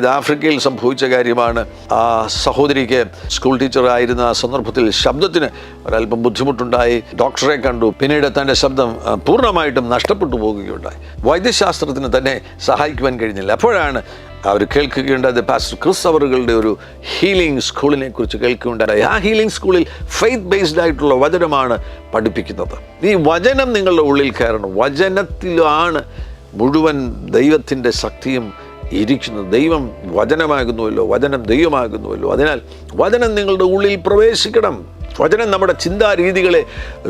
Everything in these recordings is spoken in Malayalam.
ഇത് ആഫ്രിക്കയിൽ സംഭവിച്ച കാര്യമാണ്. ആ സഹോദരിക്ക് സ്കൂൾ ടീച്ചറായിരുന്ന ആ സന്ദർഭത്തിൽ ശബ്ദത്തിന് ഒരല്പം ബുദ്ധിമുട്ടുണ്ടായി. ഡോക്ടറെ കണ്ടു. പിന്നീട് തൻ്റെ ശബ്ദം പൂർണ്ണമായിട്ടും നഷ്ടപ്പെട്ടു പോകുകയുണ്ടായി. വൈദ്യശാസ്ത്രത്തിന് തന്നെ സഹായിക്കുവാൻ കഴിഞ്ഞില്ല. അപ്പോഴാണ് അവർ കേൾക്കുകയുണ്ടായത് പാസ്റ്റർ ക്രിസ് അവറുകളുടെ ഒരു ഹീലിംഗ് സ്കൂളിനെ കുറിച്ച് കേൾക്കുകയുണ്ടായി. ആ ഹീലിംഗ് സ്കൂളിൽ ഫെയ്ത്ത് ബേസ്ഡ് ആയിട്ടുള്ള വചനമാണ് പഠിപ്പിക്കുന്നത്. ഈ വചനം നിങ്ങളുടെ ഉള്ളിൽ കയറണം. വചനത്തിലാണ് മുഴുവൻ ദൈവത്തിൻ്റെ ശക്തിയും ഇരിക്കുന്നത്. ദൈവം വചനമാകുന്നുവല്ലോ, വചനം ദൈവമാകുന്നുവല്ലോ. അതിനാൽ വചനം നിങ്ങളുടെ ഉള്ളിൽ പ്രവേശിക്കണം. വചനം നമ്മുടെ ചിന്താരീതികളെ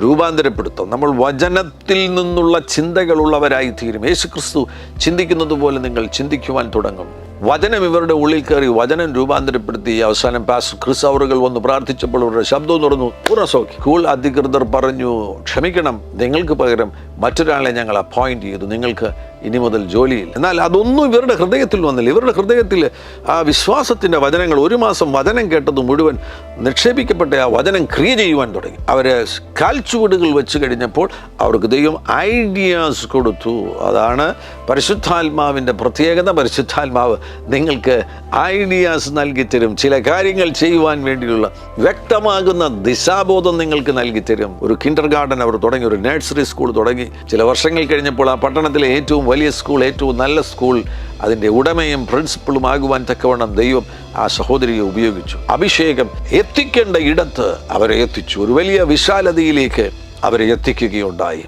രൂപാന്തരപ്പെടുത്തും. നമ്മൾ വചനത്തിൽ നിന്നുള്ള ചിന്തകളുള്ളവരായി തീരും. യേശുക്രിസ്തു ചിന്തിക്കുന്നത് പോലെ നിങ്ങൾ ചിന്തിക്കുവാൻ തുടങ്ങും. വചനം ഇവരുടെ ഉള്ളിൽ കയറി വചനം രൂപാന്തരപ്പെടുത്തി. അവസാനം പാസ്റ്റർ ക്രിസ് അവറുകൾ വന്ന് പ്രാർത്ഥിച്ചപ്പോൾ അവരുടെ ശബ്ദവും തുറന്നു, പൂർണ്ണ സൗഖ്യം. സ്കൂൾ അധികൃതർ പറഞ്ഞു, ക്ഷമിക്കണം, നിങ്ങൾക്ക് പകരം മറ്റൊരാളെ ഞങ്ങൾ അപ്പോയിന്റ് ചെയ്തു, നിങ്ങൾക്ക് ഇനി മുതൽ ജോലിയില്ല. എന്നാൽ അതൊന്നും ഇവരുടെ ഹൃദയത്തിൽ വന്നില്ല. ഇവരുടെ ഹൃദയത്തിൽ ആ വിശ്വാസത്തിൻ്റെ വചനങ്ങൾ, ഒരു മാസം വചനം കേട്ടത് മുഴുവൻ നിക്ഷേപിക്കപ്പെട്ട ആ വചനം ക്രിയ ചെയ്യുവാൻ തുടങ്ങി. അവർ കാൽച്ചുവടുകൾ വെച്ച് കഴിഞ്ഞപ്പോൾ അവർക്ക് ദൈവം ഐഡിയാസ് കൊടുത്തു. അതാണ് പരിശുദ്ധാത്മാവിൻ്റെ പ്രത്യേകത. പരിശുദ്ധാത്മാവ് നിങ്ങൾക്ക് ഐഡിയാസ് നൽകിത്തരും. ചില കാര്യങ്ങൾ ചെയ്യുവാൻ വേണ്ടിയുള്ള വ്യക്തമാകുന്ന ദിശാബോധം നിങ്ങൾക്ക് നൽകിത്തരും. ഒരു കിൻഡർ ഗാർഡൻ അവർ തുടങ്ങി, ഒരു നഴ്സറി സ്കൂൾ തുടങ്ങി. ചില വർഷങ്ങൾ കഴിഞ്ഞപ്പോൾ ആ പട്ടണത്തിലെ ഏറ്റവും വലിയ സ്കൂൾ, ഏറ്റവും നല്ല സ്കൂൾ, അതിൻ്റെ ഉടമയും പ്രിൻസിപ്പളും ആകുവാൻ തക്കവണ്ണം ദൈവം ആ സഹോദരിയെ ഉപയോഗിച്ചു. അഭിഷേകം എത്തിക്കേണ്ട ഇടത്ത് അവരെ എത്തിച്ചു. ഒരു വലിയ വിശാലതയിലേക്ക് അവരെ എത്തിക്കുകയുണ്ടായി.